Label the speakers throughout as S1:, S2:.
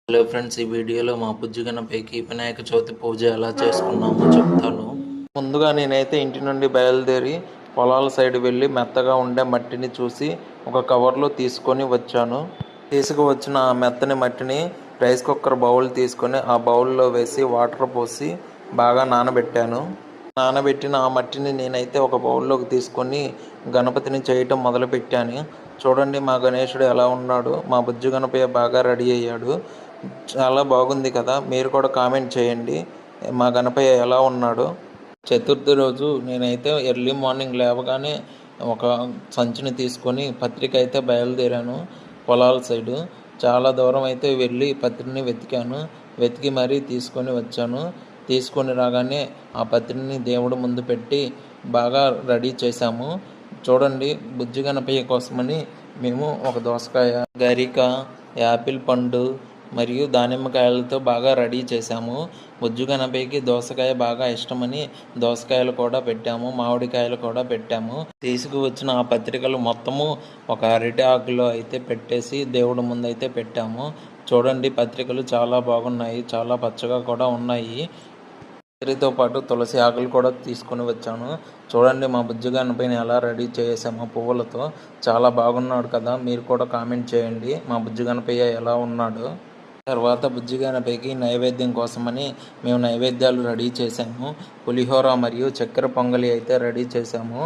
S1: Hello friends, ఈ వీడియోలో మా బుజ్జి గణపయ్యకి వినాయక చవితి పూజ ఎలా చేసుకున్నామో చెప్తాను. ముందుగా నేనైతే ఇంటి నుండి బయలుదేరి పొలాల సైడ్ వెళ్ళి మెత్తగా ఉండే మట్టిని చూసి ఒక కవర్లో తీసుకొని వచ్చాను. తీసుకువచ్చిన ఆ మెత్తని మట్టిని రైస్ కుక్కర్ బౌల్ తీసుకొని ఆ బౌల్లో వేసి వాటర్ పోసి బాగా నానబెట్టాను. నానబెట్టిన ఆ మట్టిని నేనైతే ఒక బౌల్లోకి తీసుకొని గణపతిని చేయటం మొదలుపెట్టాను. చూడండి మా గణేశుడు ఎలా ఉన్నాడు. మా బుజ్జి గణపయ్య బాగా రెడీ అయ్యాడు. చాలా బాగుంది కదా. మీరు కూడా కామెంట్ చేయండి మా గణపయ్య ఎలా ఉన్నాడో. చతుర్థి రోజు నేనైతే ఎర్లీ మార్నింగ్ లేవగానే ఒక సంచిని తీసుకొని పత్రిక అయితే బయలుదేరాను పొలాల సైడు. చాలా దూరం అయితే వెళ్ళి పత్రిని వెతికాను. వెతికి మరీ తీసుకొని వచ్చాను. తీసుకొని రాగానే ఆ పత్రిని దేవుడి ముందు పెట్టి బాగా రెడీ చేశాము. చూడండి, బుజ్జి గణపయ్య కోసమని మేము ఒక దోసకాయ, గరిక, యాపిల్ పండు మరియు దానిమ్మకాయలతో బాగా రెడీ చేశాము. బుజ్జి గణపయ్యకి దోసకాయ బాగా ఇష్టమని దోసకాయలు కూడా పెట్టాము, మామిడికాయలు కూడా పెట్టాము. తీసుకువచ్చిన ఆ పత్రికలు మొత్తము ఒక అరటి ఆకులో అయితే పెట్టేసి దేవుడి ముందు అయితే పెట్టాము. చూడండి, పత్రికలు చాలా బాగున్నాయి, చాలా పచ్చగా కూడా ఉన్నాయి. పత్రికతో పాటు తులసి ఆకులు కూడా తీసుకొని వచ్చాను. చూడండి మా బుజ్జి గణపయ్యని ఎలా రెడీ చేసామో పువ్వులతో. చాలా బాగున్నాడు కదా. మీరు కూడా కామెంట్ చేయండి మా బుజ్జి గణపయ్య ఎలా ఉన్నాడు. తర్వాత బుజ్జి గణపయ్యకి నైవేద్యం కోసమని మేము నైవేద్యాలు రెడీ చేసాము. పులిహోర మరియు చక్కెర పొంగలి అయితే రెడీ చేసాము.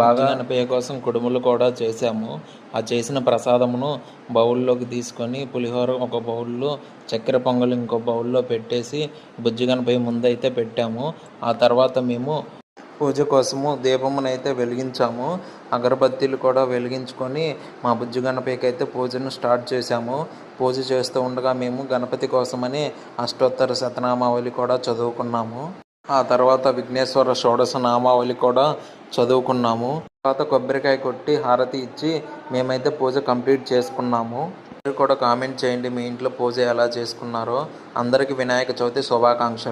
S1: బాగా గణపయ్య కోసం కుడుములు కూడా చేసాము. ఆ చేసిన ప్రసాదమును బౌల్లోకి తీసుకొని పులిహోర ఒక బౌల్లో, చక్కెర పొంగలి ఇంకో బౌల్లో పెట్టేసి బుజ్జి గణపయ్య ముందైతే పెట్టాము. ఆ తర్వాత మేము పూజ కోసము దీపమునైతే వెలిగించాము. అగరబత్తీలు కూడా వెలిగించుకొని మా బుజ్జి గణపయ్యకి అయితే పూజను స్టార్ట్ చేశాము. పూజ చేస్తూ ఉండగా మేము గణపతి కోసమని అష్టోత్తర శతనామావళి కూడా చదువుకున్నాము. ఆ తర్వాత విఘ్నేశ్వర షోడశ నామావళి కూడా చదువుకున్నాము. తర్వాత కొబ్బరికాయ కొట్టి హారతి ఇచ్చి మేమైతే పూజ కంప్లీట్ చేసుకున్నాము. మీరు కూడా కామెంట్ చేయండి మీ ఇంట్లో పూజ ఎలా చేసుకున్నారో. అందరికీ వినాయక చవితి శుభాకాంక్షలు.